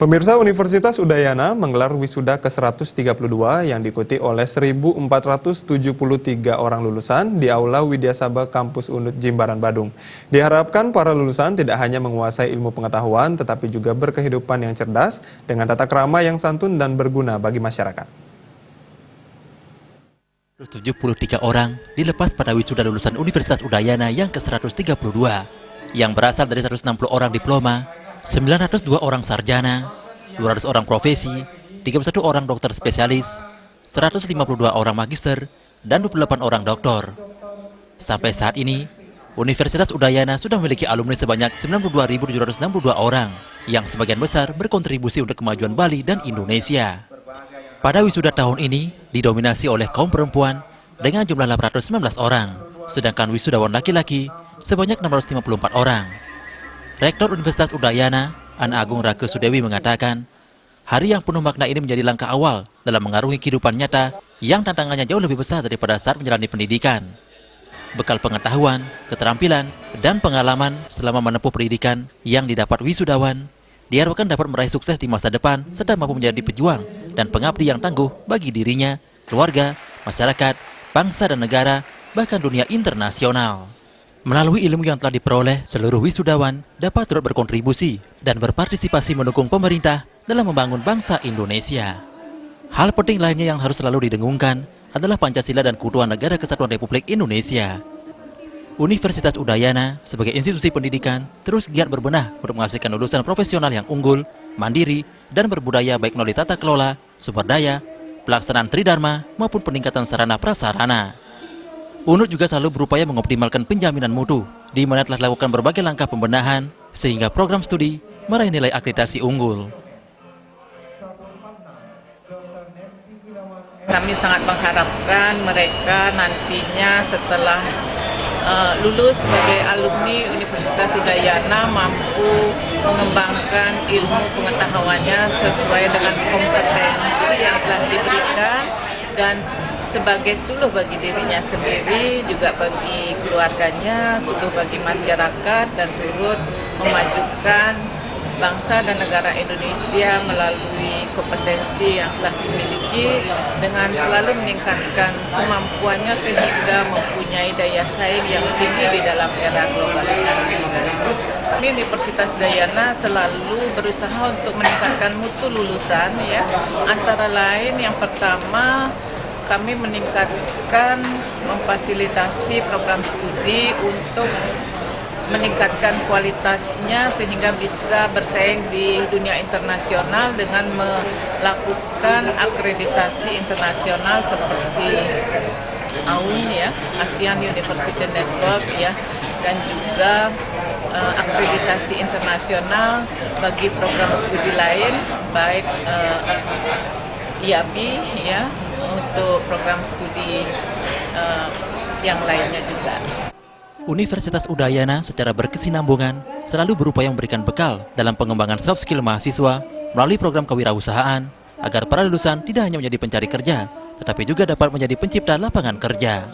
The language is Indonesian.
Pemirsa, Universitas Udayana menggelar wisuda ke-132 yang diikuti oleh 1.473 orang lulusan di Aula Widyasabha Kampus Unut Jimbaran Badung. Diharapkan para lulusan tidak hanya menguasai ilmu pengetahuan, tetapi juga berkehidupan yang cerdas dengan tata krama yang santun dan berguna bagi masyarakat. 73 orang dilepas pada wisuda lulusan Universitas Udayana yang ke-132, yang berasal dari 160 orang diploma, 902 orang sarjana, 200 orang profesi, 31 orang dokter spesialis, 152 orang magister, dan 28 orang doktor. Sampai saat ini, Universitas Udayana sudah memiliki alumni sebanyak 92.762 orang, yang sebagian besar berkontribusi untuk kemajuan Bali dan Indonesia. Pada wisuda tahun ini, didominasi oleh kaum perempuan dengan jumlah 819 orang, sedangkan wisudawan laki-laki sebanyak 654 orang. Rektor Universitas Udayana, Ana Agung Rake Sudewi mengatakan, hari yang penuh makna ini menjadi langkah awal dalam mengarungi kehidupan nyata yang tantangannya jauh lebih besar daripada saat menjalani pendidikan. Bekal pengetahuan, keterampilan, dan pengalaman selama menempuh pendidikan yang didapat wisudawan, diharapkan dapat meraih sukses di masa depan serta mampu menjadi pejuang dan pengabdi yang tangguh bagi dirinya, keluarga, masyarakat, bangsa dan negara, bahkan dunia internasional. Melalui ilmu yang telah diperoleh, seluruh wisudawan dapat turut berkontribusi dan berpartisipasi mendukung pemerintah dalam membangun bangsa Indonesia. Hal penting lainnya yang harus selalu didengungkan adalah Pancasila dan Keutuhan Negara Kesatuan Republik Indonesia. Universitas Udayana sebagai institusi pendidikan terus giat berbenah untuk menghasilkan lulusan profesional yang unggul, mandiri, dan berbudaya baik melalui tata kelola, sumber daya, pelaksanaan tridharma maupun peningkatan sarana prasarana. UNUT juga selalu berupaya mengoptimalkan penjaminan mutu, di mana telah dilakukan berbagai langkah pembenahan sehingga program studi meraih nilai akreditasi unggul. Kami sangat mengharapkan mereka nantinya setelah lulus sebagai alumni Universitas Udayana mampu mengembangkan ilmu pengetahuannya sesuai dengan kompetensi yang telah diberikan dan sebagai suluh bagi dirinya sendiri, juga bagi keluarganya, suluh bagi masyarakat, dan turut memajukan bangsa dan negara Indonesia melalui kompetensi yang telah dimiliki dengan selalu meningkatkan kemampuannya sehingga mempunyai daya saing yang tinggi di dalam era globalisasi. Universitas Udayana selalu berusaha untuk meningkatkan mutu lulusan, ya. Antara lain yang pertama, kami meningkatkan, memfasilitasi program studi untuk meningkatkan kualitasnya sehingga bisa bersaing di dunia internasional dengan melakukan akreditasi internasional seperti AUN, ya, ASEAN University Network, ya, dan juga akreditasi internasional bagi program studi lain, baik IABI, ya, untuk program studi yang lainnya juga. Universitas Udayana secara berkesinambungan selalu berupaya memberikan bekal dalam pengembangan soft skill mahasiswa melalui program kewirausahaan agar para lulusan tidak hanya menjadi pencari kerja, tetapi juga dapat menjadi pencipta lapangan kerja.